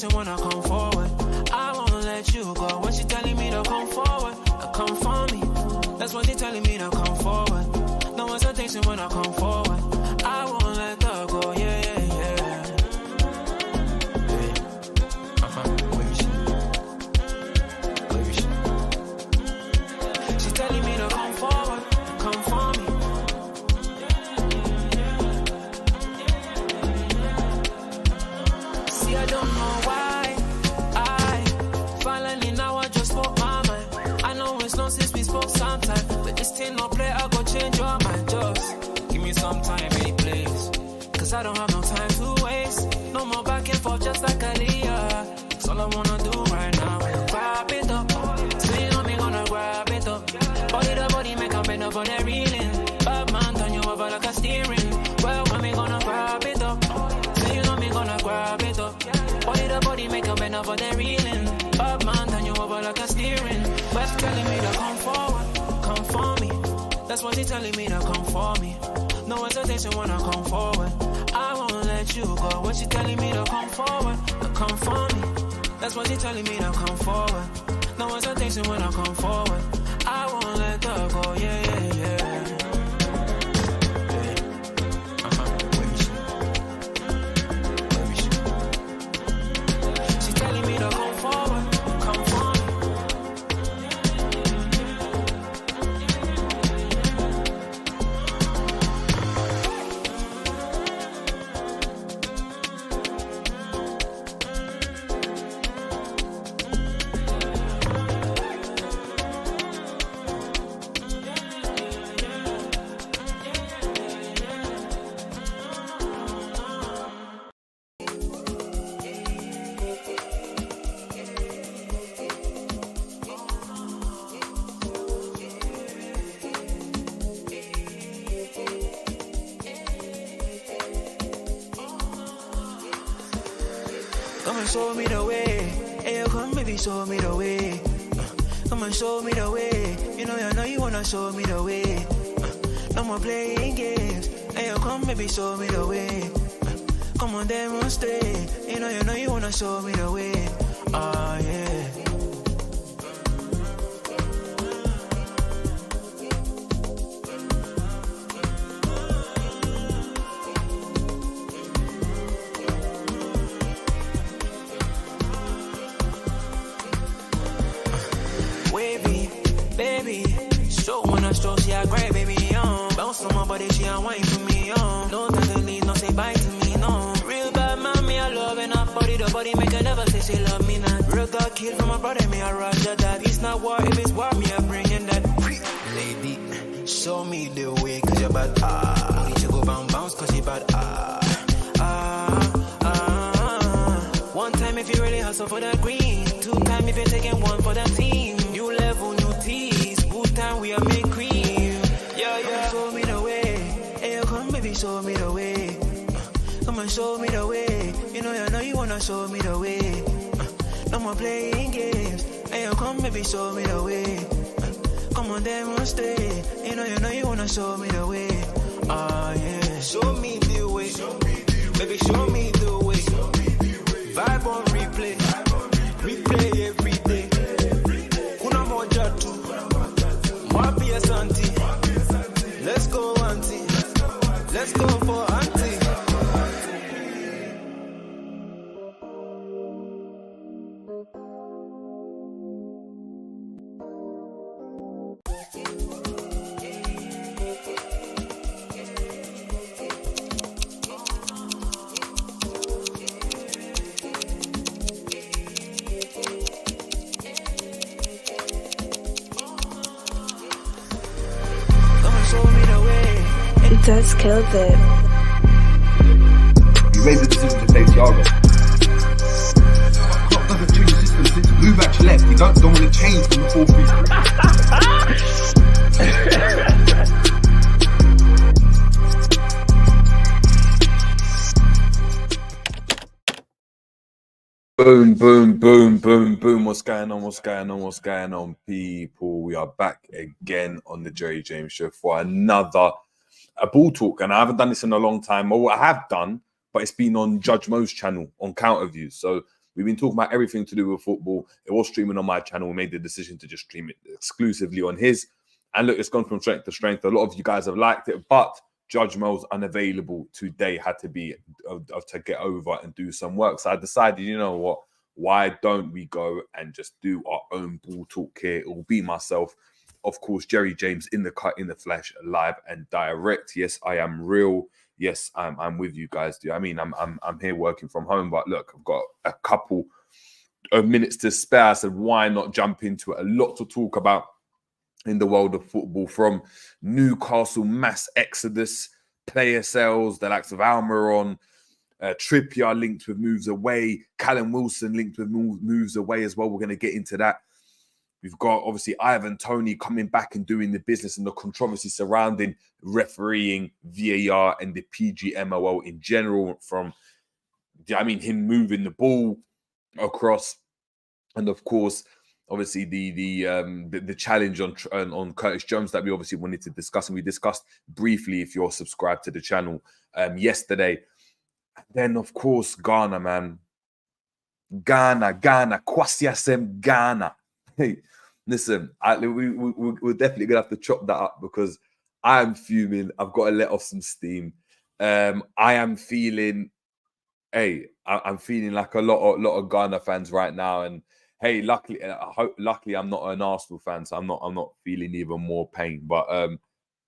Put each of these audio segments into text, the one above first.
hesitation when I come forward. I won't let you go. When she telling me to come forward, come for me. That's what she telling me to come forward. No hesitation when I come forward. I won't let her go. Yeah, yeah, yeah. She's telling me to come forward, come for me. See, I don't know why finally now I just spoke my mind. I know it's long since we spoke sometime, but this thing no play, I go change your mind. Just give me some time, any place, cause I don't have no time to waste. No more back and forth, just like Aaliyah. That's all I wanna do right now. Grab it up, swing on me, gonna grab it up. Body to body, make a bend up on that reeling. Bad man, turn you over like a steering. Well, when me gonna grab it up, swing on me, gonna grab it up. Body to body, make a bend up on that reeling. Bad man, turn you over like a steering. But she's telling me to come forward, come for me. That's what she's telling me to come for me. No hesitation when I come forward. I won't let you go. When she's telling me to come forward, come for me. That's what she's telling me to come forward. No hesitation when I come forward. I won't let her go. Yeah, yeah, yeah. She's telling me to come forward, come for me. Come and show me the way. Hey, come baby, show me the way. Come and show me the way. You know you wanna show me the way. No more playing games. Hey, come baby, show me the way. Come on, demonstrate. You know you wanna show me the way. Ah, yeah. Stroke, she a grab baby on. Bounce on my body, she a wine for me on. No time to leave, no say bye to me, no. Real bad man, me a love and a body to body, make her never say she love me not. Real God killed from my brother, me a roger that. It's not war, if it's war, me a bringing that. Lady, show me the way, cause you're bad. Ah, need you go bounce, cause you bad. One time if you really hustle for the green. 2 times if you're taking 1 for the team. New level, new tease. Good time we are make cream. Yeah, yeah. Show me the way. Hey, come baby, show me the way. Come and show me the way. You know you wanna show me the way. No more playing games. Hey, come baby, show me the way. Come on, demonstrate. You know you wanna show me the way. Ah, yeah. Show me the way. Baby, show me the way. Vibe on replay. Replay every day. Kuna moja tu. Wapi asanti. Let's go auntie. Let's go for auntie. It does kill it. You made the decision to play Thiago. Klopp doesn't change the system since Luvac left. He don't want to change from the 4-3-3. Boom. What's going on, people? We are back again on the Jerry James Show for another ball talk. And I haven't done this in a long time. Or I have done, but it's been on Judge Mo's channel on Counter Views. So We've been talking about everything to do with football. It was streaming on my channel. We made the decision to just stream it exclusively on his. And look, it's gone from strength to strength. A lot of you guys have liked it, but Judge Mel's unavailable today, had to be to get over and do some work. So I decided, you know what? Why don't we go and just do our own ball talk here? It will be myself, of course, Jerry James in the cut, in the flesh, live and direct. Yes, I am real. Yes, I'm with you guys. Do I mean I'm here working from home? But look, I've got a couple of minutes to spare. I said, why not jump into it? A lot to talk about in the world of football, from Newcastle mass exodus, player sales, the likes of Almiron, Trippier linked with moves away, Callum Wilson linked with moves away as well. We're going to get into that. We've got, obviously, Toney coming back and doing the business, and the controversy surrounding refereeing, VAR, and the PGMOL in general, from, I mean, him moving the ball across. And, of course, obviously, the challenge on Curtis Jones that we obviously wanted to discuss. And we discussed briefly, if you're subscribed to the channel, yesterday. Then, of course, Ghana, man. Ghana, Kwasiasem, Ghana. Hey, listen, we're definitely going to have to chop that up, because I am fuming. I've got to let off some steam. I am feeling, I'm feeling like a lot of Ghana fans right now. And hey, luckily I'm not an Arsenal fan, so I'm not feeling even more pain. But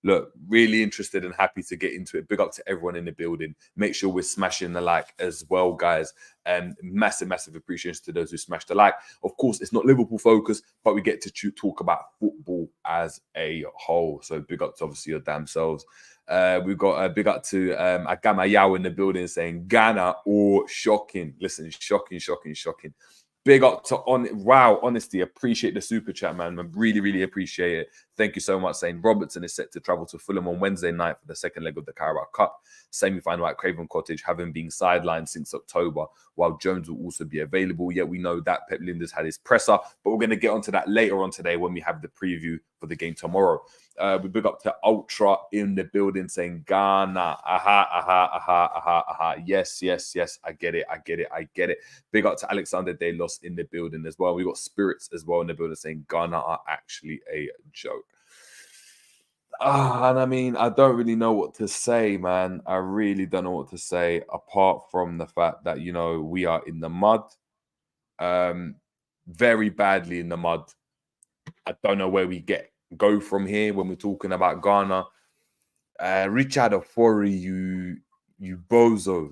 look, really interested and happy to get into it. Big up to everyone in the building. Make sure we're smashing the like as well, guys. And massive appreciation to those who smashed the like. Of course, it's not Liverpool focused, but we get to talk about football as a whole. So big up to, obviously, your damn selves. We've got a big up to Agama Yao in the building saying Ghana or shocking. Listen, shocking. Big up to honestly, appreciate the super chat, man. I really appreciate it. Thank you so much. Saying Robertson is set to travel to Fulham on Wednesday night for the second leg of the Carabao Cup semi-final at Craven Cottage, having been sidelined since October, while Jones will also be available. Yet we know that Pep Lijnders had his presser, but we're going to get onto that later on today when we have the preview for the game tomorrow. We big up to Ultra in the building saying Ghana. Aha. Yes. I get it. Big up to Alexander Delos in the building as well. We got Spirits as well in the building saying Ghana are actually a joke. And I mean, I don't really know what to say, man. I really don't know what to say, apart from the fact that, you know, we are in the mud, very badly in the mud. I don't know where we go from here when we're talking about Ghana. Richard Ofori, you bozo.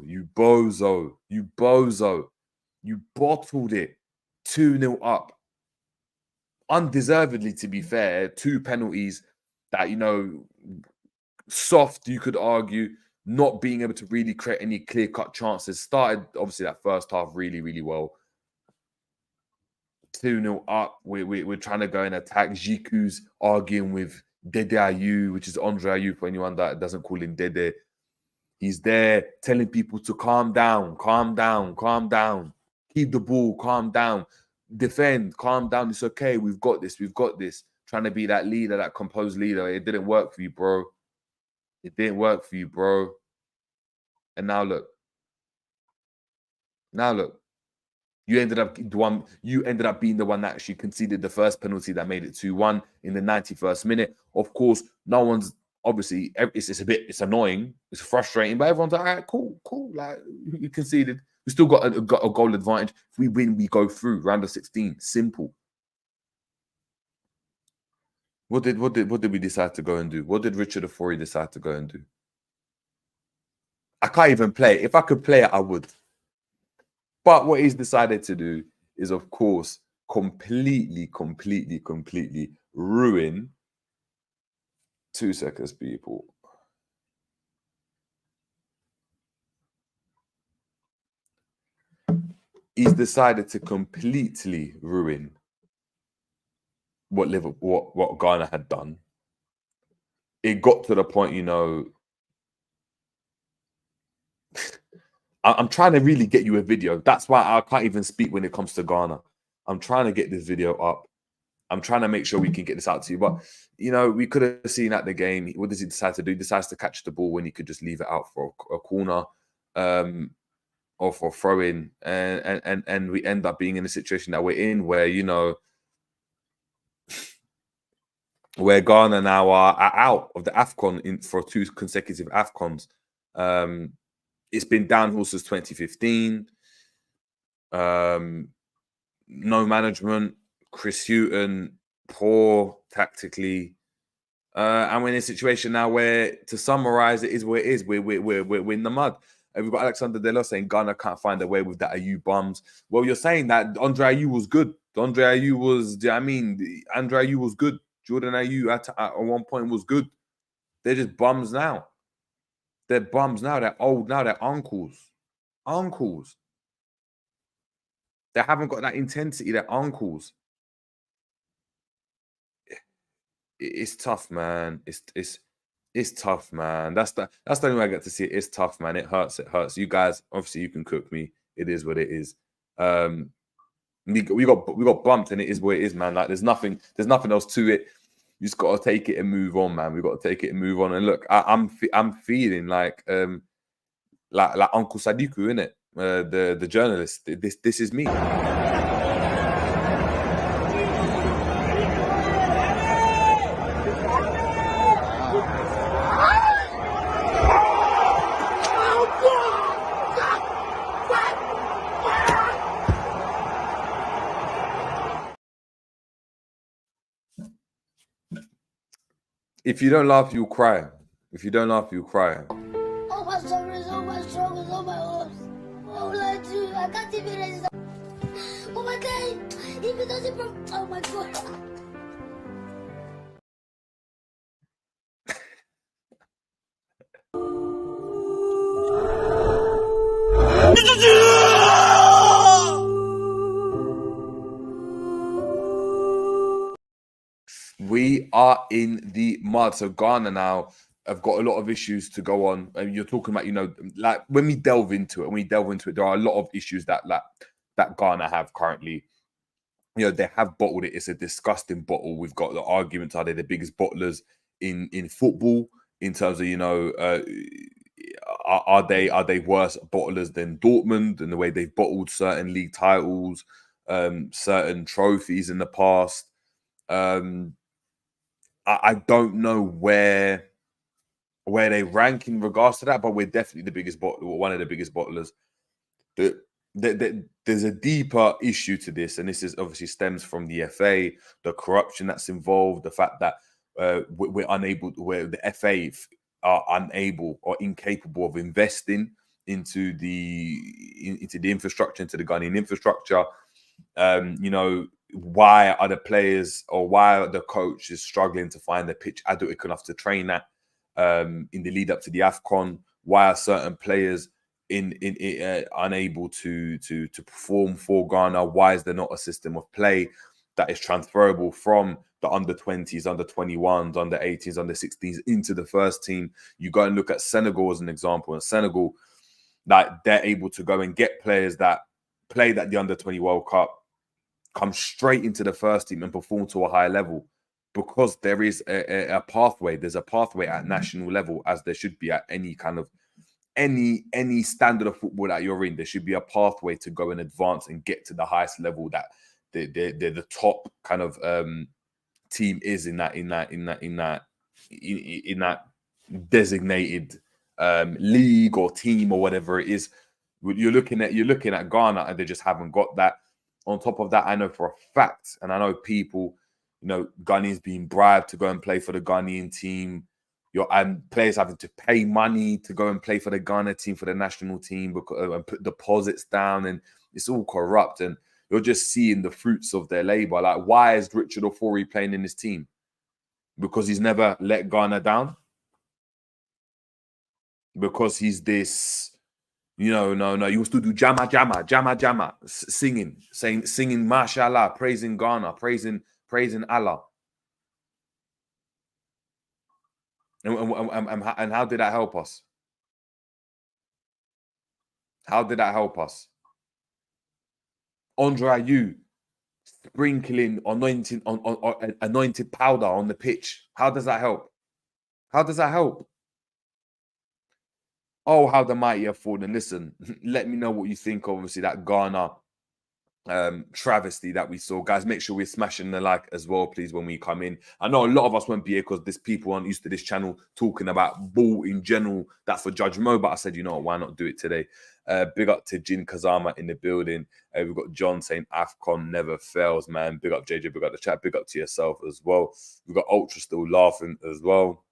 You bottled it 2-0 up. Undeservedly, to be fair. 2 penalties that, you know, soft, you could argue, not being able to really create any clear-cut chances. Started, obviously, that first half really well. 2-0 up. We're trying to go and attack. Jiku's arguing with Dede Ayew, which is Andre Ayew, for anyone that doesn't call him Dede. He's there telling people to calm down. Keep the ball, calm down. Defend, calm down. It's okay. We've got this. Trying to be that leader, that composed leader. It didn't work for you, bro. And now look. You ended up being the one that actually conceded the first penalty that made it 2-1 in the 91st minute. Of course, no one's, obviously, it's annoying, it's frustrating, but everyone's like, all right, cool. Like, we conceded. We still got a goal advantage. If we win, we go through round of 16. Simple. What did we decide to go and do? What did Richard Ofori decide to go and do? I can't even play it. If I could play it, I would. But what he's decided to do is, of course, completely ruin. 2 seconds, people. He's decided to completely ruin what Ghana had done. It got to the point, you know, I'm trying to really get you a video. That's why I can't even speak when it comes to Ghana. I'm trying to get this video up. I'm trying to make sure we can get this out to you. But, you know, we could have seen at the game, what does he decide to do? He decides to catch the ball when he could just leave it out for a corner. or for throwing, and we end up being in a situation that we're in where, you know, where Ghana now are out of the Afcon for 2 consecutive Afcons. It's been downhill since 2015. No management, Chris Hughton, poor tactically. And we're in a situation now where, to summarize, it is where it is. We're in the mud. And we've got Alexander Delo saying Ghana can't find a way with that Ayew bums. Well, you're saying that Andre Ayew was good. Andre Ayew was, do you know what I mean? Andre Ayew was good. Jordan Ayew at one point was good. They're just bums now. They're bums now. They're old now. They're uncles. Uncles. They haven't got that intensity. They're uncles. It's tough, man. It's tough, man. That's the only way I get to see it. It's tough, man. It hurts. It hurts. You guys, obviously, you can cook me. It is what it is. We got bumped, and it is what it is, man. Like there's nothing else to it. You just got to take it and move on, man. We got to take it and move on. And look, I'm feeling like Uncle Sadiku, innit? The journalist. This is me. If you don't laugh, you'll cry. If you don't laugh, you'll cry. Oh, my stomach is so much stronger than my arms. What will I do? I can't even raise it. Oh my God! If it doesn't from... Oh my God! We are in the mud. So Ghana now have got a lot of issues to go on. And you're talking about, you know, like when we delve into it, there are a lot of issues that Ghana have currently. You know, they have bottled it. It's a disgusting bottle. We've got the arguments, are they the biggest bottlers in football in terms of, you know, are they worse bottlers than Dortmund and the way they've bottled certain league titles, certain trophies in the past. I don't know where they rank in regards to that, but we're definitely the biggest one of the biggest bottlers. There's a deeper issue to this, and this is obviously stems from the FA, the corruption that's involved, the fact that where the FA are unable or incapable of investing into the infrastructure, into the Ghanaian infrastructure. You know, why are the players or why are the coaches struggling to find the pitch adequate enough to train at in the lead up to the Afcon? Why are certain players unable to perform for Ghana? Why is there not a system of play that is transferable from the under-20s, under-21s, under-18s, under-16s into the first team? You go and look at Senegal as an example. And Senegal, like, they're able to go and get players that played at the under-20 World Cup, come straight into the first team and perform to a higher level, because there is a pathway. There's a pathway at national level, as there should be at any kind of any standard of football that you're in. There should be a pathway to go and advance and get to the highest level that the top kind of team is in that designated league or team or whatever it is. You're looking at Ghana, and they just haven't got that. On top of that, I know for a fact, and I know people, you know, Ghanaians being bribed to go and play for the Ghanaian team. And players having to pay money to go and play for the Ghana team, for the national team, and put deposits down, and it's all corrupt. And you're just seeing the fruits of their labor. Like, why is Richard Ofori playing in this team? Because he's never let Ghana down? Because he's this... No. You used to do jama, singing, mashallah, praising Ghana, praising Allah. And how did that help us? How did that help us? Andre Ayew sprinkling anointed powder on the pitch. How does that help? How does that help? Oh, how the mighty have fallen. Listen, let me know what you think, obviously, that Ghana travesty that we saw. Guys, make sure we're smashing the like as well, please, when we come in. I know a lot of us won't be here because these people aren't used to this channel talking about ball in general. That's for Judge Mo, but I said, you know what, why not do it today? Big up to Jin Kazama in the building. We've got John saying Afcon never fails, man. Big up JJ, big up the chat, big up to yourself as well. We've got Ultra still laughing as well.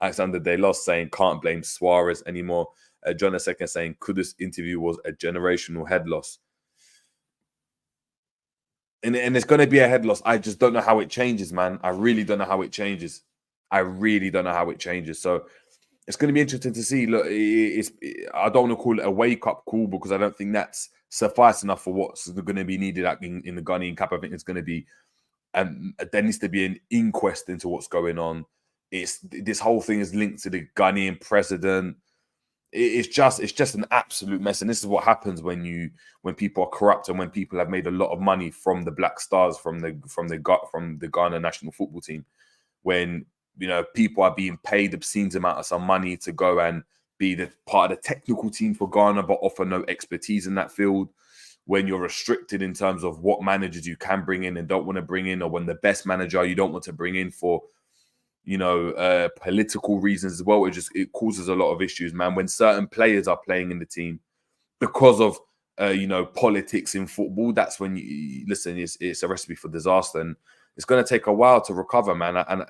Alexander De Los saying can't blame Suarez anymore. John a second saying Kudus interview was a generational head loss. And it's going to be a head loss. I just don't know how it changes, man. I really don't know how it changes. I really don't know how it changes. So it's going to be interesting to see. Look, I don't want to call it a wake-up call because I don't think that's suffice enough for what's going to be needed in the Ghanaian Cup. I think it's going to be, there needs to be an inquest into what's going on. This whole thing is linked to the Ghanaian president. It's just an absolute mess, and this is what happens when people are corrupt and when people have made a lot of money from the Black Stars, from the Ghana national football team. When people are being paid obscene amount of some money to go and be the part of the technical team for Ghana, but offer no expertise in that field. When you're restricted in terms of what managers you can bring in and don't want to bring in, or when the best manager you don't want to bring in for political reasons as well. It causes a lot of issues, man. When certain players are playing in the team because of politics in football, that's when it's a recipe for disaster, and it's going to take a while to recover, man. And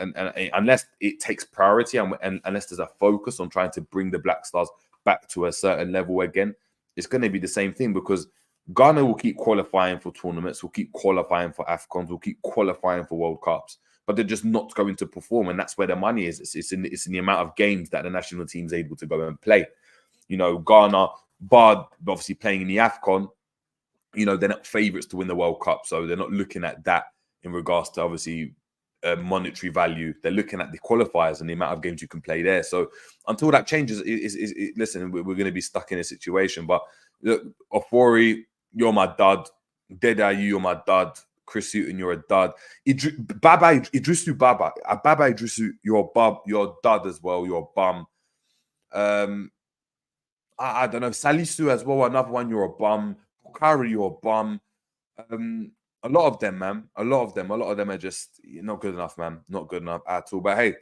unless it takes priority and unless there's a focus on trying to bring the Black Stars back to a certain level again, it's going to be the same thing, because Ghana will keep qualifying for tournaments, will keep qualifying for Afcons, will keep qualifying for World Cups, but they're just not going to perform, and that's where the money is. It's in the amount of games that the national team's able to go and play. Ghana, bar obviously playing in the Afcon, they're not favourites to win the World Cup, so they're not looking at that in regards to obviously monetary value. They're looking at the qualifiers and the amount of games you can play there. So until that changes, listen, we're going to be stuck in a situation. But look, Ofori, you're my dad. Dedayu, you're my dad. Chris Hutton, you're a dud. Baba Idrisu Baba. Baba Idrisu, you're dud as well. You're a bum. I don't know. Salisu as well, another one, you're a bum. Bukari, you're a bum. A lot of them, man. A lot of them are just not good enough, man. Not good enough at all. But hey,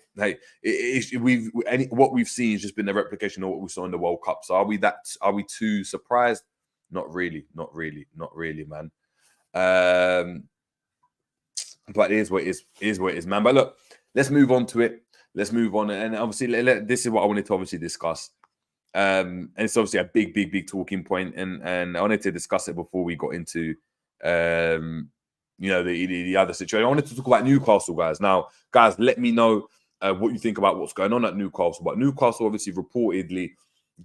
what we've seen has just been a replication of what we saw in the World Cup. So are we too surprised? Not really, man. But it is what it is, man. But look, let's move on to it. Let's move on. And obviously, this is what I wanted to obviously discuss. And it's obviously a big talking point. And I wanted to discuss it before we got into, the other situation. I wanted to talk about Newcastle, guys. Now, guys, let me know what you think about what's going on at Newcastle. But Newcastle obviously reportedly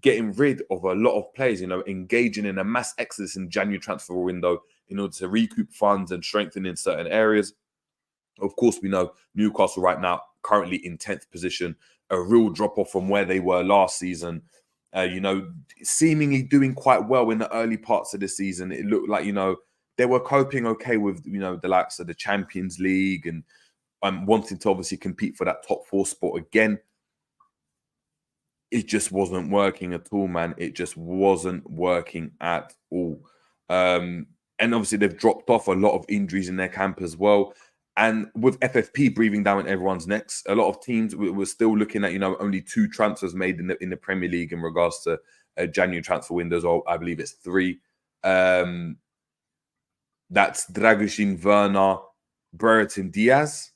getting rid of a lot of players, engaging in a mass exodus in January transfer window in order to recoup funds and strengthen in certain areas. Of course, we know Newcastle right now currently in 10th position, a real drop-off from where they were last season. Seemingly doing quite well in the early parts of the season. It looked like, they were coping okay with, the likes of the Champions League and wanting to obviously compete for that top 4 spot again. It just wasn't working at all, man. It just wasn't working at all. And obviously they've dropped off, a lot of injuries in their camp as well. And with FFP breathing down everyone's necks, a lot of teams were still looking at, only 2 transfers made in the Premier League in regards to January transfer windows, or I believe it's 3. That's Dragoshin, Werner, Brereton, Diaz.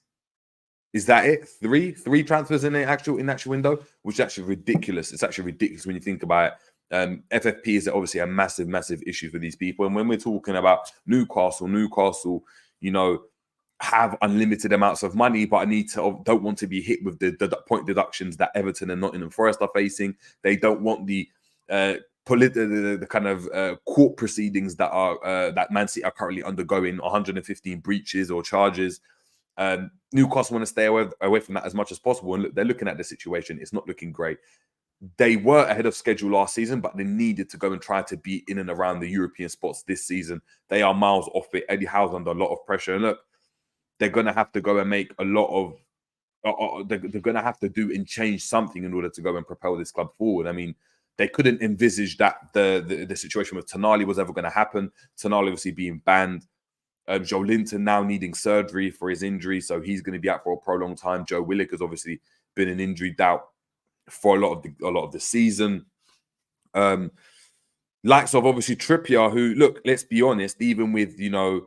Is that it? 3 transfers in the actual window, which is actually ridiculous. It's actually ridiculous when you think about it. FFP is obviously a massive issue for these people. And when we're talking about Newcastle, have unlimited amounts of money, but don't want to be hit with the point deductions that Everton and Nottingham Forest are facing. They don't want the kind of court proceedings that Man City are currently undergoing, 115 breaches or charges. Newcastle want to stay away from that as much as possible, and they're looking at the situation. It's not looking great. They were ahead of schedule last season, but they needed to go and try to be in and around the European spots this season. They are miles off it. Eddie Howe's under a lot of pressure, and look, they're going to have to go and make a lot of. They're going to have to do and change something in order to go and propel this club forward. I mean, they couldn't envisage that the situation with Toney was ever going to happen. Toney obviously being banned. Joe Linton now needing surgery for his injury, so he's going to be out for a prolonged time. Joe Willock has obviously been an injury doubt for a lot of the season. Likes of obviously Trippier, who, look, let's be honest, even with, you know,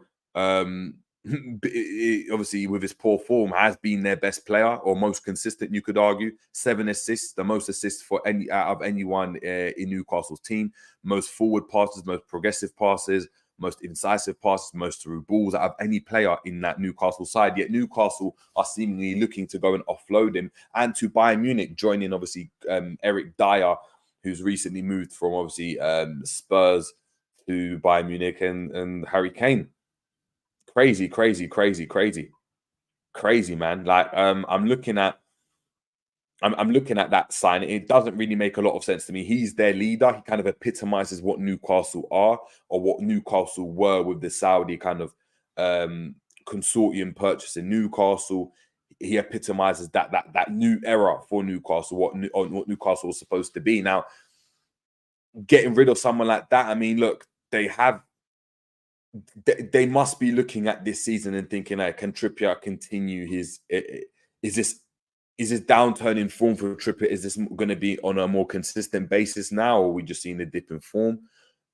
obviously with his poor form, has been their best player or most consistent, you could argue. 7 assists, the most assists for out of anyone in Newcastle's team. Most forward passes, most progressive passes, most incisive passes, most through balls out of any player in that Newcastle side. Yet Newcastle are seemingly looking to go and offload him, and to Bayern Munich, joining obviously Eric Dyer, who's recently moved from obviously Spurs to Bayern Munich, and Harry Kane. Crazy, man. Like I'm looking at that sign. It doesn't really make a lot of sense to me. He's their leader. He kind of epitomizes what Newcastle are, or what Newcastle were with the Saudi kind of consortium purchasing Newcastle. He epitomizes that new era for Newcastle, what Newcastle was supposed to be. Now, getting rid of someone like that, I mean, look, they must be looking at this season and thinking, like, can Trippier continue his? Is this downturn in form for Trippier? Is this going to be on a more consistent basis now, or are we just seeing a dip in form?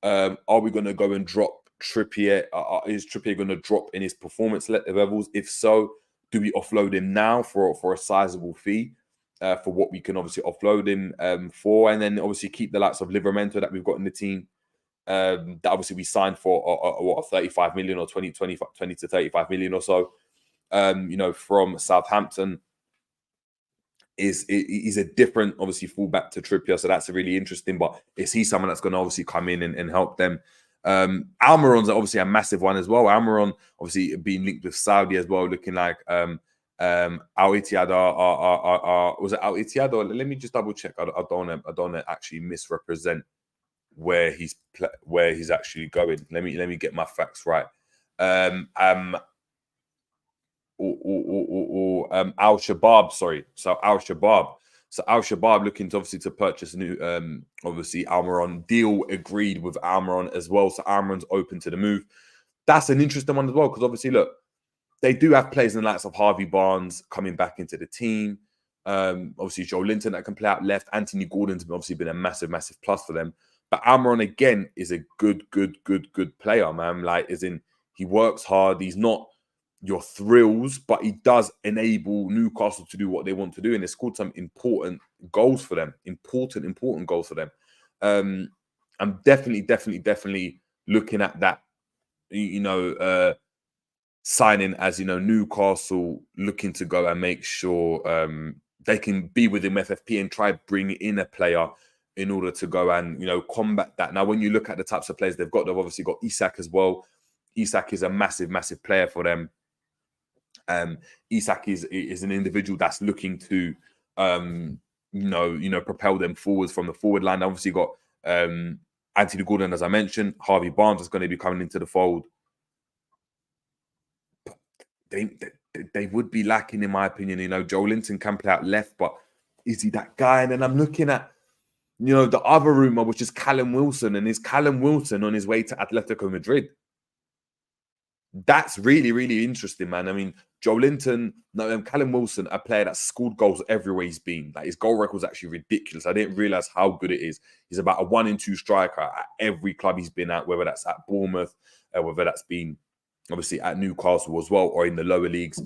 Are we going to go and drop Trippier? Is Trippier going to drop in his performance levels? If so, do we offload him now for a sizable fee for what we can obviously offload him for, and then obviously keep the likes of Livramento that we've got in the team, that obviously we signed for 35 million or 20 to 35 million or so, you know, from Southampton. Is a different obviously fullback to Trippier, so that's really interesting. But is he someone that's going to obviously come in and help them? Almiron's obviously a massive one as well. Almiron obviously being linked with Saudi as well, looking like Al Ittihad was it Al Ittihad? Or let me just double check. I don't want to actually misrepresent where he's actually going. Let me get my facts right. Al Shabab, sorry. So Al Shabab looking to obviously to purchase new obviously Almiron. Deal agreed with Almiron as well. So Almiron's open to the move. That's an interesting one as well, because obviously, look, they do have players in the likes of Harvey Barnes coming back into the team. Obviously Joe Linton that can play out left. Anthony Gordon's obviously been a massive plus for them. But Almiron again is a good player, man. Like, as in, he works hard. He's not your thrills, but he does enable Newcastle to do what they want to do, and they scored some important goals for them. Important goals for them. I'm definitely looking at that, you know, signing, as you know, Newcastle looking to go and make sure they can be within FFP and try bring in a player in order to go and, you know, combat that. Now, when you look at the types of players they've obviously got Isak as well. Isak is a massive player for them. Isak is an individual that's looking to, you know, propel them forwards from the forward line. Obviously, got Anthony Gordon, as I mentioned. Harvey Barnes is going to be coming into the fold. They would be lacking, in my opinion. You know, Joe Linton can play out left, but is he that guy? And then I'm looking at, you know, the other rumor, which is Callum Wilson, and is Callum Wilson on his way to Atletico Madrid? That's really interesting, man. I mean, Joe Linton, Callum Wilson, a player that's scored goals everywhere he's been. Like, his goal record is actually ridiculous. I didn't realize how good it is. He's about a 1-in-2 striker at every club he's been at, whether that's at Bournemouth, whether that's been obviously at Newcastle as well, or in the lower leagues.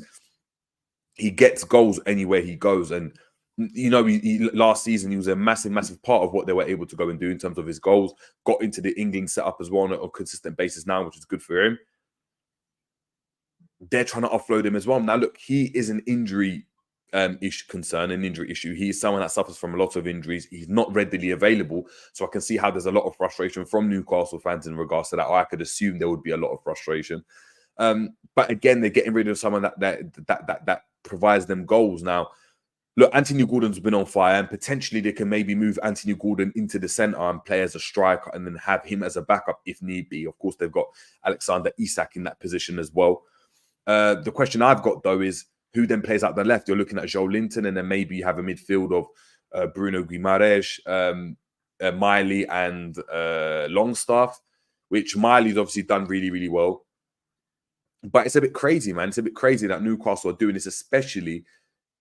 He gets goals anywhere he goes, and you know, last season he was a massive part of what they were able to go and do in terms of his goals. Got into the England setup as well on a consistent basis now, which is good for him. They're trying to offload him as well. Now, look, he is an injury an injury issue. He's someone that suffers from a lot of injuries. He's not readily available. So I can see how there's a lot of frustration from Newcastle fans in regards to that. Or I could assume there would be a lot of frustration. But again, they're getting rid of someone that provides them goals. Now, look, Anthony Gordon's been on fire, and potentially they can maybe move Anthony Gordon into the centre and play as a striker and then have him as a backup if need be. Of course, they've got Alexander Isak in that position as well. The question I've got, though, is who then plays out the left? You're looking at Joe Linton, and then maybe you have a midfield of Bruno Guimaraes, Miley and Longstaff, which Miley's obviously done really, really well. But it's a bit crazy, man. It's a bit crazy that Newcastle are doing this, especially,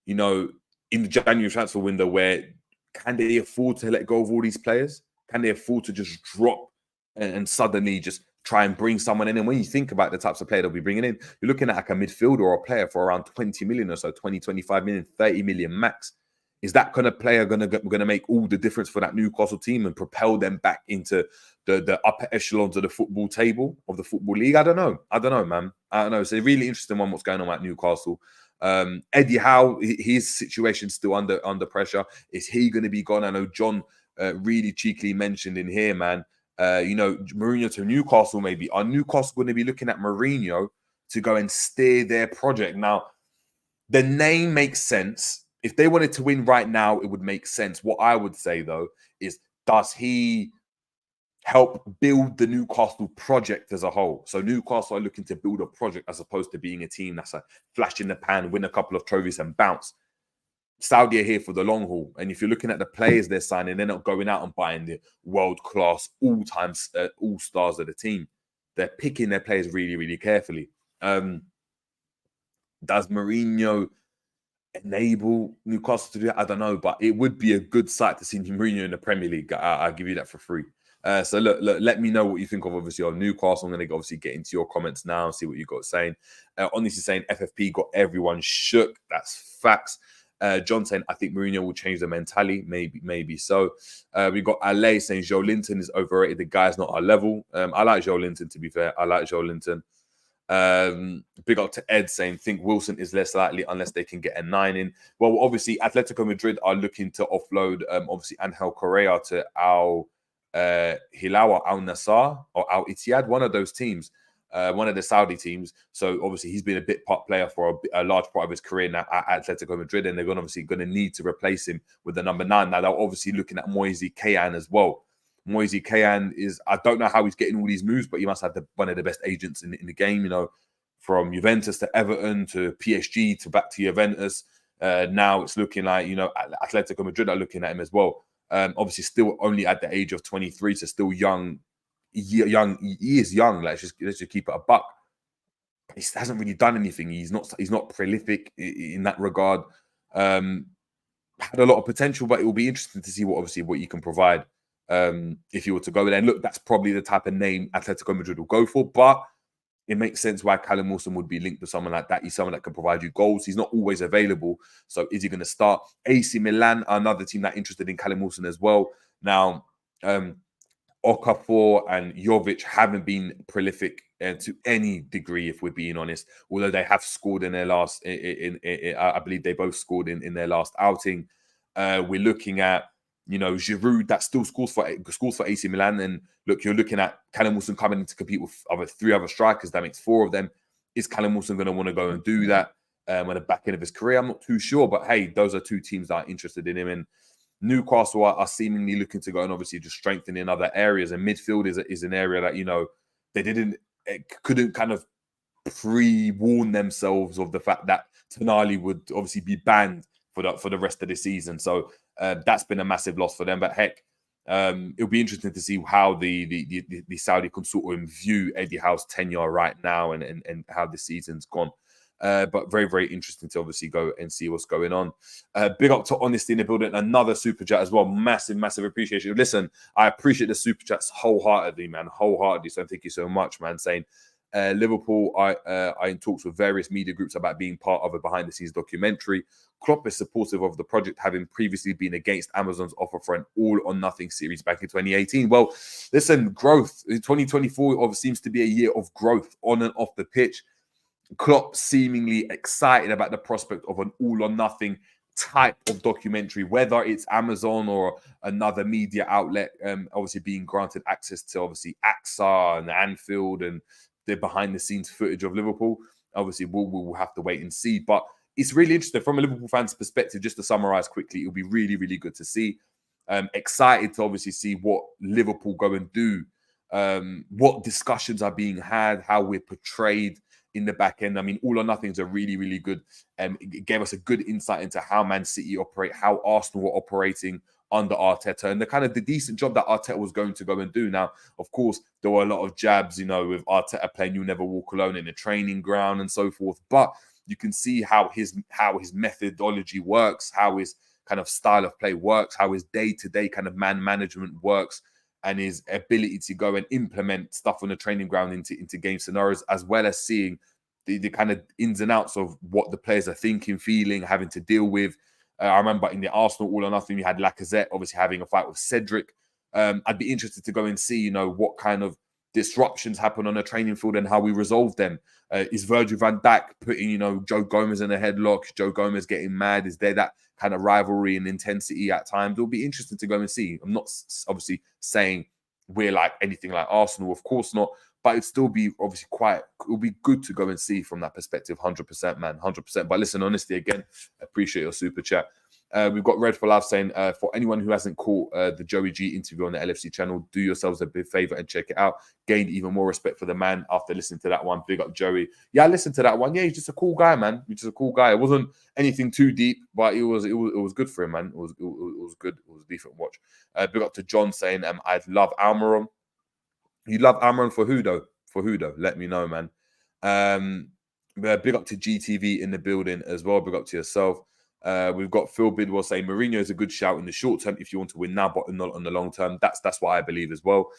you know, in the January transfer window, where can they afford to let go of all these players? Can they afford to just drop and suddenly just try and bring someone in? And when you think about the types of player they'll be bringing in, you're looking at like a midfielder or a player for around 20 million or so, 20, 25 million, 30 million max. Is that kind of player going to make all the difference for that Newcastle team and propel them back into the upper echelons of the football table of the Football League? I don't know, man. I don't know. It's a really interesting one, what's going on at Newcastle. Eddie Howe, his situation's still under pressure. Is he going to be gone? I know John really cheekily mentioned in here, man. Mourinho to Newcastle, maybe. Are Newcastle going to be looking at Mourinho to go and steer their project? Now, the name makes sense. If they wanted to win right now, it would make sense. What I would say, though, is does he help build the Newcastle project as a whole? So Newcastle are looking to build a project as opposed to being a team that's a flash in the pan, win a couple of trophies and bounce. Saudi are here for the long haul. And if you're looking at the players they're signing, they're not going out and buying the world-class, all-time all-stars of the team. They're picking their players really, really carefully. Does Mourinho enable Newcastle to do that? I don't know, but it would be a good sight to see Mourinho in the Premier League. I'll give you that for free. So look, let me know what you think of, obviously, on Newcastle. I'm going to obviously get into your comments now and see what you got saying. Honestly saying FFP got everyone shook. That's facts. John saying, I think Mourinho will change the mentality. Maybe so. We got Ale saying Joe Linton is overrated. The guy's not our level. I like Joe Linton, to be fair. I like Joe Linton. Big up to Ed saying, think Wilson is less likely unless they can get a 9 in. Well, obviously, Atletico Madrid are looking to offload, obviously, Angel Correa to Al Hilal or Al Nassr or Al Ittihad, one of those teams. One of the Saudi teams. So obviously he's been a bit part player for a large part of his career now at Atletico Madrid, and they're obviously going to need to replace him with the number 9. Now they're obviously looking at Moise Kean as well. Moise Kean is, I don't know how he's getting all these moves, but he must have one of the best agents in the game, you know, from Juventus to Everton to PSG to back to Juventus. Now it's looking like, you know, Atletico Madrid are looking at him as well. Obviously still only at the age of 23, so still young. He is young. Let's just keep it a buck. He hasn't really done anything. He's not prolific in that regard. Had a lot of potential, but it will be interesting to see what you can provide if you were to go there. And look, that's probably the type of name Atletico Madrid will go for. But it makes sense why Callum Wilson would be linked to someone like that. He's someone that can provide you goals. He's not always available. So is he going to start? AC Milan, another team that interested in Callum Wilson as well. Now, Okafor and Jovic haven't been prolific to any degree, if we're being honest. Although they have scored in their last, I believe they both scored in their last outing. We're looking at, you know, Giroud that still scores for AC Milan. And look, you're looking at Callum Wilson coming in to compete with 3 other strikers. That makes 4 of them. Is Callum Wilson going to want to go and do that at the back end of his career? I'm not too sure, but hey, those are 2 teams that are interested in him. And Newcastle are seemingly looking to go and obviously just strengthen in other areas. And midfield is an area that, you know, they couldn't kind of pre-warn themselves of the fact that Toney would obviously be banned for the rest of the season. So that's been a massive loss for them. But heck, it'll be interesting to see how the Saudi consortium view Eddie Howe's tenure right now and how the season's gone. But very, very interesting to obviously go and see what's going on. Big up to Honesty in the building. Another super chat as well. Massive, massive appreciation. Listen, I appreciate the super chats wholeheartedly, man. Wholeheartedly. So thank you so much, man. Saying Liverpool are in talks with various media groups about being part of a behind-the-scenes documentary. Klopp is supportive of the project, having previously been against Amazon's offer for an all-or-nothing series back in 2018. Well, listen, growth. 2024 seems to be a year of growth on and off the pitch. Klopp seemingly excited about the prospect of an all-or-nothing type of documentary, whether it's Amazon or another media outlet, obviously being granted access to obviously AXA and Anfield and the behind-the-scenes footage of Liverpool. Obviously, we'll have to wait and see. But it's really interesting from a Liverpool fan's perspective, just to summarize quickly, it'll be really, really good to see. Excited to obviously see what Liverpool go and do, what discussions are being had, how we're portrayed in the back end. I mean, all or nothings are really, really good. It gave us a good insight into how Man City operate, how Arsenal were operating under Arteta, and the decent job that Arteta was going to go and do. Now, of course, there were a lot of jabs, you know, with Arteta playing "You Never Walk Alone" in the training ground and so forth. But you can see how his methodology works, how his kind of style of play works, how his day-to-day kind of man management works, and his ability to go and implement stuff on the training ground into game scenarios, as well as seeing the kind of ins and outs of what the players are thinking, feeling, having to deal with. I remember in the Arsenal All or Nothing, you had Lacazette obviously having a fight with Cedric. I'd be interested to go and see, you know, what kind of disruptions happen on a training field and how we resolve them. Is Virgil van Dijk putting, you know, Joe Gomez in a headlock? Joe Gomez getting mad? Is there that kind of rivalry and intensity at times? It'll be interesting to go and see. I'm not obviously saying we're like anything like Arsenal, of course not, but it'd still be obviously it'll be good to go and see from that perspective. 100%, man, 100%. But listen, honestly, again, appreciate your super chat. We've got Red for Life saying, for anyone who hasn't caught the Joey G interview on the LFC channel, do yourselves a big favor and check it out. Gained even more respect for the man after listening to that one. Big up Joey. Yeah, I listened to that one. Yeah, he's just a cool guy, man. He's just a cool guy. It wasn't anything too deep, but it was good for him, man. It was good. It was a decent watch. Big up to John saying, I'd love Almiron. You love Almiron for who though? For who though? Let me know, man. Big up to GTV in the building as well. Big up to yourself. We've got Phil Bidwell saying Mourinho is a good shout in the short term if you want to win now, but not on the long term. That's what I believe as well.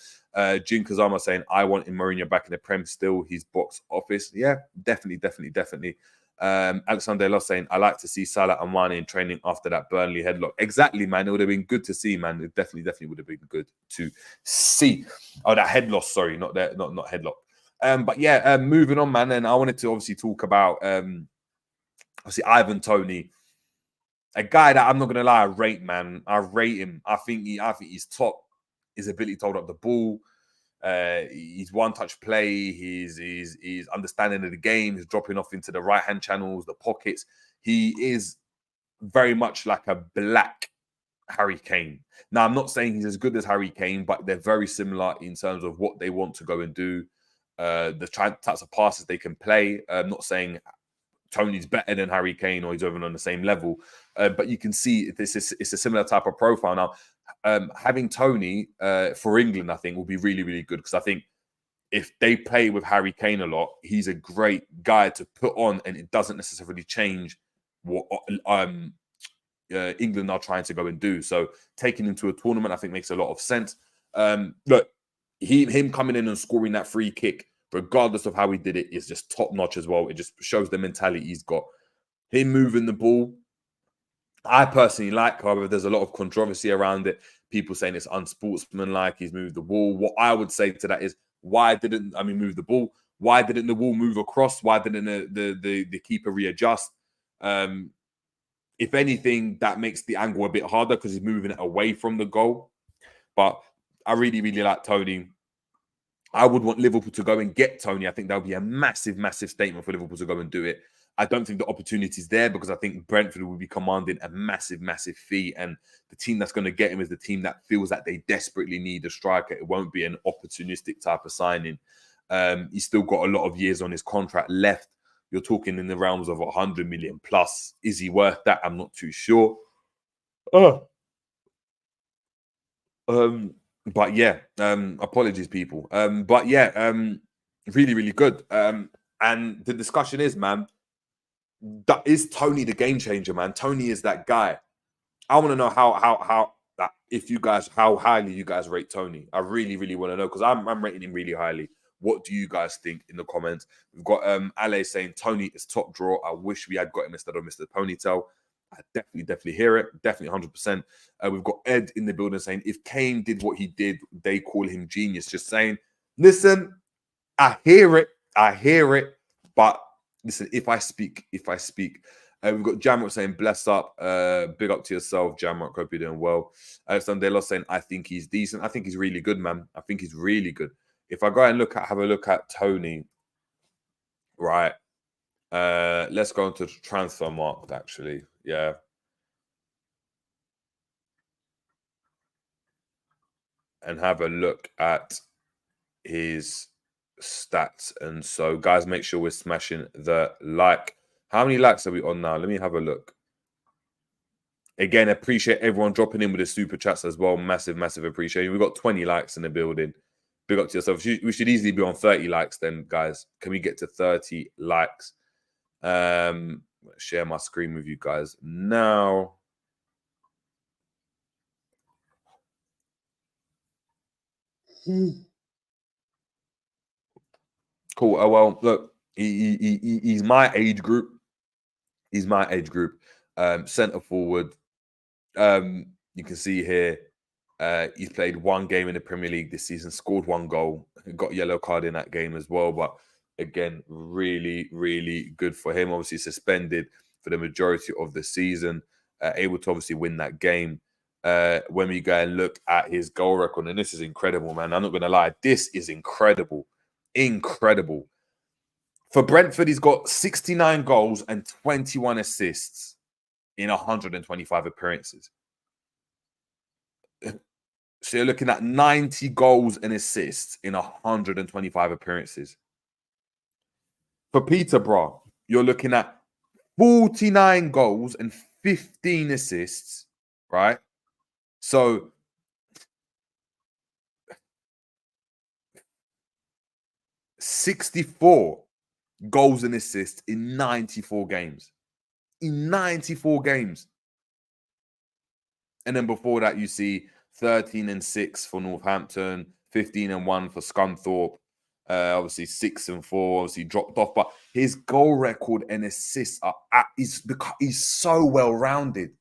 Jin Kazama saying I want Mourinho back in the Prem still. His box office. Yeah, definitely. Alexander Loss saying I like to see Salah and Mane in training after that Burnley headlock. Exactly, man. It would have been good to see, man. It definitely would have been good to see. Oh, that head loss. Sorry, not headlock. But yeah, moving on, man. And I wanted to obviously talk about obviously Ivan Toney. A guy that I'm not gonna lie, I rate, man. I rate him. I think he's top. His ability to hold up the ball, his one-touch play, his understanding of the game, his dropping off into the right-hand channels, the pockets. He is very much like a black Harry Kane. Now, I'm not saying he's as good as Harry Kane, but they're very similar in terms of what they want to go and do, the types of passes they can play. I'm not saying Toney's better than Harry Kane or he's even on the same level. But you can see it's a similar type of profile. Now, having Toney for England, I think, will be really, really good because I think if they play with Harry Kane a lot, he's a great guy to put on and it doesn't necessarily change what England are trying to go and do. So taking him to a tournament, I think, makes a lot of sense. Look, him coming in and scoring that free kick, regardless of how he did it, is just top notch as well. It just shows the mentality he's got. Him moving the ball, I personally like. However, there's a lot of controversy around it. People saying it's unsportsmanlike. He's moved the ball. What I would say to that is, why didn't move the ball? Why didn't the ball move across? Why didn't the keeper readjust? If anything, that makes the angle a bit harder because he's moving it away from the goal. But I really, really like Toney. I would want Liverpool to go and get Toney. I think that would be a massive, massive statement for Liverpool to go and do it. I don't think the opportunity is there because I think Brentford will be commanding a massive, massive fee. And the team that's going to get him is the team that feels that they desperately need a striker. It won't be an opportunistic type of signing. He's still got a lot of years on his contract left. You're talking in the realms of 100 million plus. Is he worth that? I'm not too sure. But yeah, apologies, people. But yeah, really, really good. And the discussion is, man, that is Toney the game changer, man. Toney is that guy. I want to know how highly you guys rate Toney. I really, really want to know because I'm rating him really highly. What do you guys think in the comments? We've got Ale saying Toney is top draw. I wish we had got him instead of Mr. Ponytail. I definitely hear it. Definitely 100%. We've got Ed in the building saying, if Kane did what he did, they call him genius. Just saying, listen, I hear it. But listen, if I speak. We've got Jamrock saying, bless up. Big up to yourself, Jamrock. Hope you're doing well. Alexander Delos saying, I think he's decent. I think he's really good, man. I think he's really good. If I go and have a look at Toney, right? Let's go into transfer market, actually. Yeah. And have a look at his stats. And so, guys, make sure we're smashing the like. How many likes are we on now? Let me have a look. Again, appreciate everyone dropping in with the super chats as well. Massive, massive appreciation. We've got 20 likes in the building. Big up to yourself. We should easily be on 30 likes then, guys. Can we get to 30 likes? Share my screen with you guys now. Cool. Oh, well, look, he's my age group. He's my age group. Centre forward. You can see here, he's played one game in the Premier League this season, scored one goal, got a yellow card in that game as well. But again, really, really good for him. Obviously suspended for the majority of the season, able to obviously win that game. When we go and look at his goal record, and this is incredible, man. I'm not going to lie. This is incredible. Incredible. For Brentford, he's got 69 goals and 21 assists in 125 appearances. So you're looking at 90 goals and assists in 125 appearances. For Peterborough, you're looking at 49 goals and 15 assists, right? So 64 goals and assists in 94 games. In 94 games. And then before that, you see 13-6 for Northampton, 15-1 for Scunthorpe, obviously 6-4, obviously dropped off. But his goal record and assists are he's so well-rounded.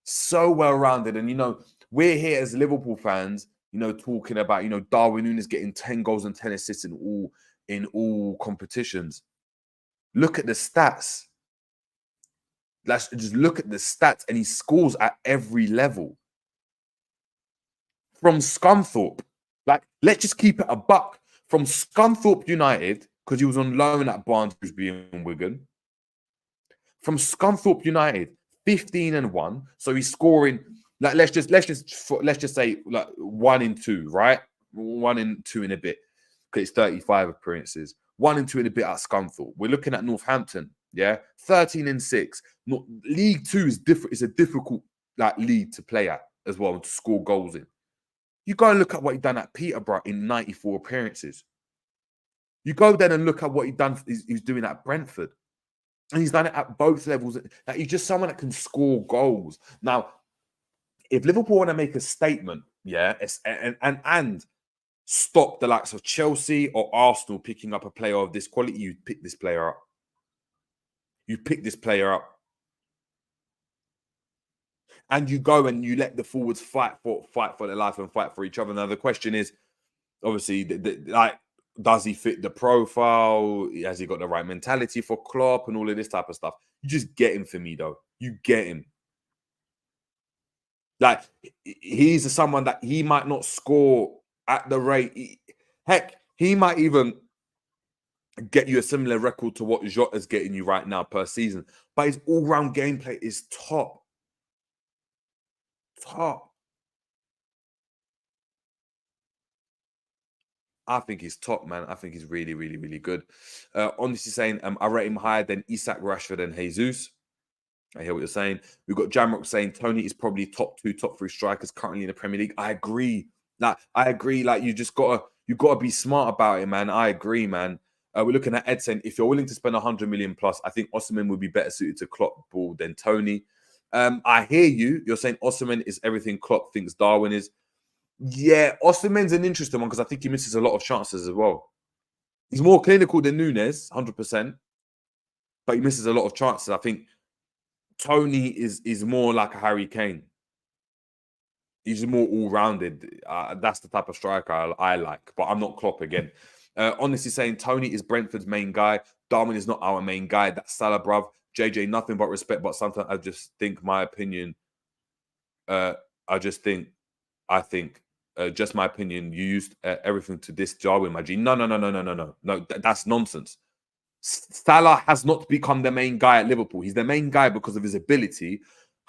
So well-rounded. And, you know, we're here as Liverpool fans, you know, talking about, you know, Darwin Núñez getting 10 goals and 10 assists in all competitions. Look at the stats. Let's just look at the stats, and he scores at every level. From Scunthorpe, like, let's just keep it a buck. From Scunthorpe United, because he was on loan at Barnsley and Wigan. From Scunthorpe United, 15-1. So he's scoring, like, let's just say like 1 in 2, right? 1 in 2 in a bit, because it's 35 appearances. 1 in 2 in a bit at Scunthorpe. We're looking at Northampton, yeah, 13-6. League 2 is different. It's a difficult like league to play at as well, to score goals in. You go and look at what he done at Peterborough in 94 appearances. You go then and look at what he's doing at Brentford. And he's done it at both levels. Like, he's just someone that can score goals. Now, if Liverpool want to make a statement, yeah, and stop the likes of Chelsea or Arsenal picking up a player of this quality, you pick this player up. You pick this player up. And you go and you let the forwards fight for their life and fight for each other. Now, the question is, obviously, like, does he fit the profile? Has he got the right mentality for Klopp and all of this type of stuff? You just get him for me, though. You get him. Like, he's someone that he might not score at the rate. Heck, he might even get you a similar record to what Jota's getting you right now per season. But his all-round gameplay is top. Top. I think he's top, man. I think he's really, really, really good. Honestly saying, I rate him higher than Isak, Rashford, and Jesus. I hear what you're saying. We've got Jamrock saying Toney is probably top 2, top 3 strikers currently in the Premier League. I agree. Like, I agree. Like, you gotta be smart about it, man. I agree, man. We're looking at Ed saying, if you're willing to spend 100 million plus, I think Osimhen would be better suited to Klopp ball than Toney. I hear you. You're saying Osimhen is everything Klopp thinks Darwin is. Yeah, Osimhen's an interesting one because I think he misses a lot of chances as well. He's more clinical than Núñez, 100%, but he misses a lot of chances. I think Toney is more like a Harry Kane. He's more all-rounded. That's the type of striker I like, but I'm not Klopp again. Honestly saying Toney is Brentford's main guy. Darwin is not our main guy. That's Salah, bruv. JJ, nothing but respect, but sometimes I just think my opinion, just my opinion, you used everything to diss Darwin, my G. No, that's nonsense. Salah has not become the main guy at Liverpool. He's the main guy because of his ability.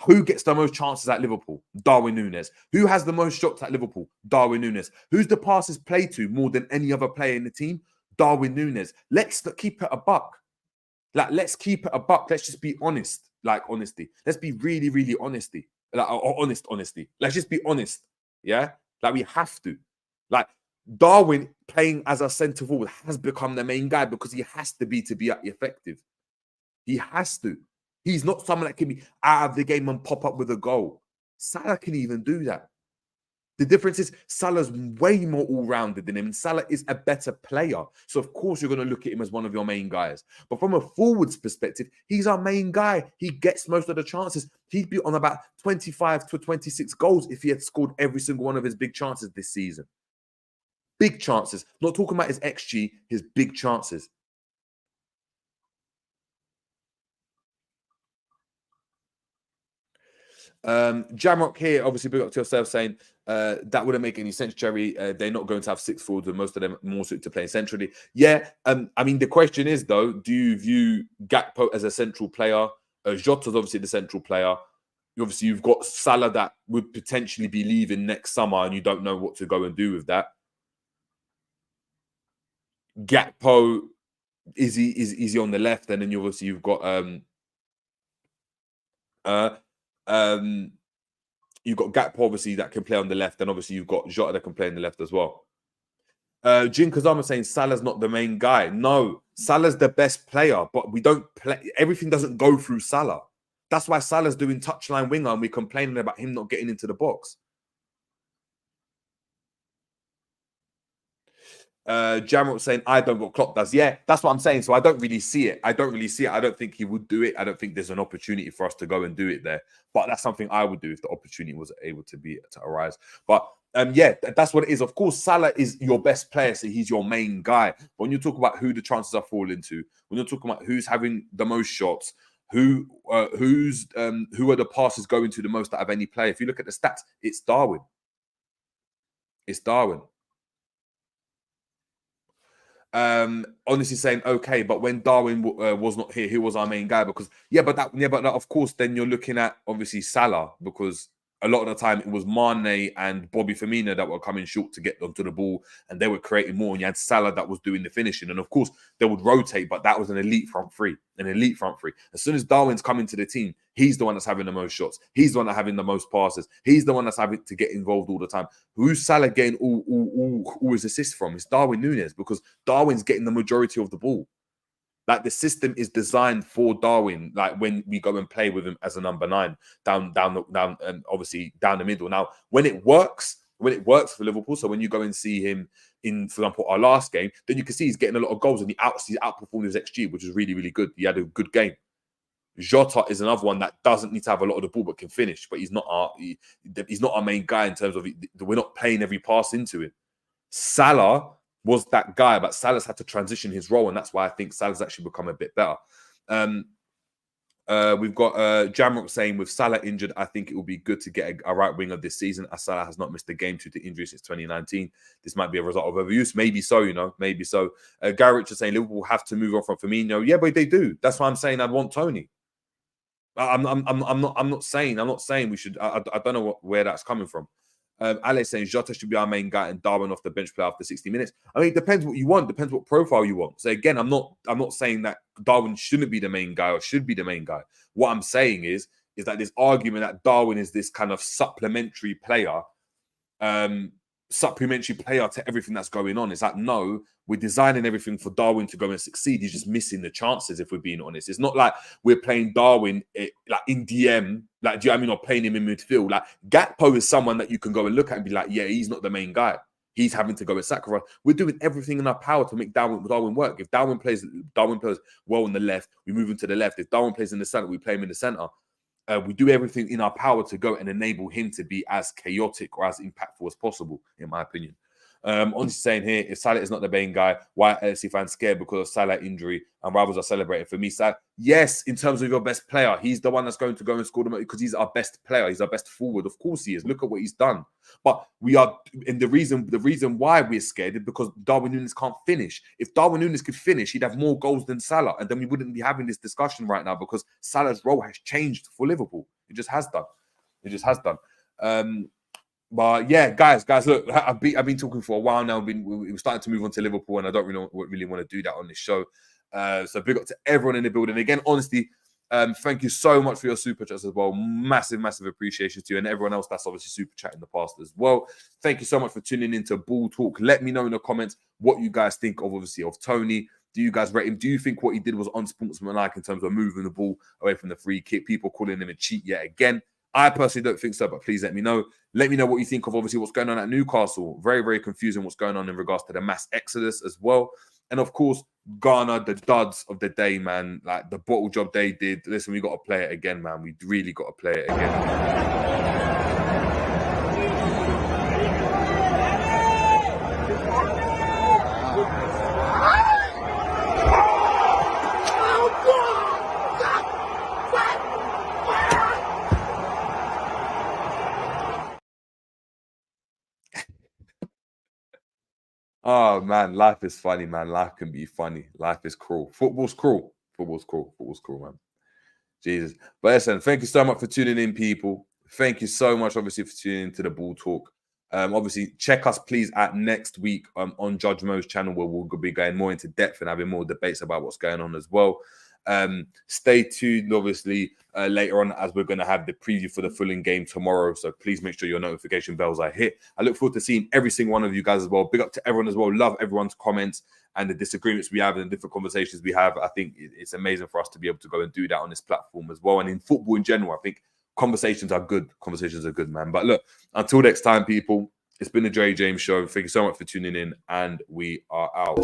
Who gets the most chances at Liverpool? Darwin Núñez. Who has the most shots at Liverpool? Darwin Núñez. Who's the passes played to more than any other player in the team? Darwin Núñez. Let's keep it a buck. Like, let's keep it a buck. Let's just be honest. Like, honesty. Let's be really, really honesty. Like, honesty. Let's just be honest. Yeah, like we have to. Like Darwin playing as a centre forward has become the main guy because he has to be effective. He has to. He's not someone that can be out of the game and pop up with a goal. Salah can even do that. The difference is Salah's way more all-rounded than him. And Salah is a better player. So, of course, you're going to look at him as one of your main guys. But from a forwards perspective, he's our main guy. He gets most of the chances. He'd be on about 25 to 26 goals if he had scored every single one of his big chances this season. Big chances. Not talking about his XG, his big chances. Jamrock here, obviously, big up to yourself, saying that wouldn't make any sense, Jerry. They're not going to have 6 forwards, and most of them more suited to playing centrally. Yeah, I mean, the question is, though, do you view Gakpo as a central player? Jota's obviously the central player. Obviously, you've got Salah that would potentially be leaving next summer, and you don't know what to go and do with that. Gakpo, is he on the left? And then you've got you've got Gakpo, obviously, that can play on the left, and obviously you've got Jota that can play on the left as well. Jin Kazama saying Salah's not the main guy. No, Salah's the best player, but we don't play. Everything doesn't go through Salah. That's why Salah's doing touchline winger, and we're complaining about him not getting into the box. Jamrock saying I don't what Klopp does. Yeah, that's what I'm saying. So I don't really see it. I don't think he would do it. I don't think there's an opportunity for us to go and do it there. But that's something I would do if the opportunity was able to arise. But yeah, that's what it is. Of course, Salah is your best player, so he's your main guy. But when you talk about who the chances are falling to, when you're talking about who's having the most shots, who are the passes going to the most out of any player, if you look at the stats, it's Darwin. It's Darwin. Honestly saying okay, but when Darwin was not here, who was our main guy? Because but of course, then you're looking at obviously Salah, because a lot of the time it was Mane and Bobby Firmino that were coming short to get onto the ball, and they were creating more. And you had Salah that was doing the finishing, and of course they would rotate, but that was an elite front three. As soon as Darwin's coming to the team, he's the one that's having the most shots. He's the one that's having the most passes. He's the one that's having to get involved all the time. Who's Salah getting all his assists from? It's Darwin Núñez, because Darwin's getting the majority of the ball. Like, the system is designed for Darwin. Like, when we go and play with him as a number 9 down, and obviously down the middle. Now, when it works for Liverpool, so when you go and see him in, for example, our last game, then you can see he's getting a lot of goals, and he's outperformed his XG, which is really, really good. He had a good game. Jota is another one that doesn't need to have a lot of the ball but can finish, but he's not our main guy in terms of we're not playing every pass into him. Salah was that guy, but Salah's had to transition his role, and that's why I think Salah's actually become a bit better. We've got Jamrock saying, with Salah injured, I think it will be good to get a right winger this season, as Salah has not missed a game due to injury since 2019. This might be a result of overuse. Maybe so, maybe so. Gary Richards saying Liverpool have to move on from Firmino. Yeah, but they do. That's why I'm saying I'd want Toney. I'm not saying we should. I don't know where that's coming from. Alex saying Jota should be our main guy and Darwin off the bench play after 60 minutes. I mean, it depends what you want. Depends what profile you want. So again, I'm not saying that Darwin shouldn't be the main guy or should be the main guy. What I'm saying is that this argument that Darwin is this kind of supplementary player to everything that's going on. It's like, no, we're designing everything for Darwin to go and succeed. He's just missing the chances, if we're being honest. It's not like we're playing Darwin like in DM, like, do you know what I mean, or playing him in midfield. Like, Gakpo is someone that you can go and look at and be like, yeah, he's not the main guy. He's having to go and sacrifice. We're doing everything in our power to make Darwin work. If Darwin plays well on the left, we move him to the left. If Darwin plays in the centre, we play him in the centre. We do everything in our power to go and enable him to be as chaotic or as impactful as possible, in my opinion. Honestly saying here, if Salah is not the main guy, why are LFC fans scared because of Salah injury and rivals are celebrating? For me, Salah, yes, in terms of your best player, he's the one that's going to go and score the most because he's our best player. He's our best forward. Of course he is. Look at what he's done. But we are, and the reason why we're scared is because Darwin Núñez can't finish. If Darwin Núñez could finish, he'd have more goals than Salah, and then we wouldn't be having this discussion right now because Salah's role has changed for Liverpool. It just has done. But yeah, guys, look, I've been talking for a while now. We're starting to move on to Liverpool, and I don't really want to do that on this show. So big up to everyone in the building. Again, honestly, Thank you so much for your super chats as well. Massive, massive appreciation to you and everyone else that's obviously super chat in the past as well. Thank you so much for tuning into Ball Talk. Let me know in the comments what you guys think of, obviously, of Toney. Do you guys rate him? Do you think what he did was unsportsmanlike in terms of moving the ball away from the free kick? People calling him a cheat yet again. I personally don't think so, but please let me know. Let me know what you think of, obviously, what's going on at Newcastle. Very, very confusing what's going on in regards to the mass exodus as well. And, of course, Ghana, the duds of the day, man. Like, the bottle job they did. Listen, we got to play it again, man. We really got to play it again. Oh, man, life is funny, man. Life can be funny. Life is cruel. Football's cruel. Football's cruel. Football's cruel, man. Jesus. But listen, thank you so much for tuning in, people. Thank you so much, obviously, for tuning into the Ball Talk. Obviously, check us, please, at next week on Judge Mo's channel, where we'll be going more into depth and having more debates about what's going on as well. Stay tuned, obviously, later on, as we're going to have the preview for the Fulham game tomorrow. So please make sure your notification bells are hit. I look forward to seeing every single one of you guys as well. Big up to everyone as well. Love everyone's comments and the disagreements we have and the different conversations we have. I think it's amazing for us to be able to go and do that on this platform as well. And in football in general, I think conversations are good. Conversations are good, man. But look, until next time, people, it's been the Dre James Show. Thank you so much for tuning in, and we are out.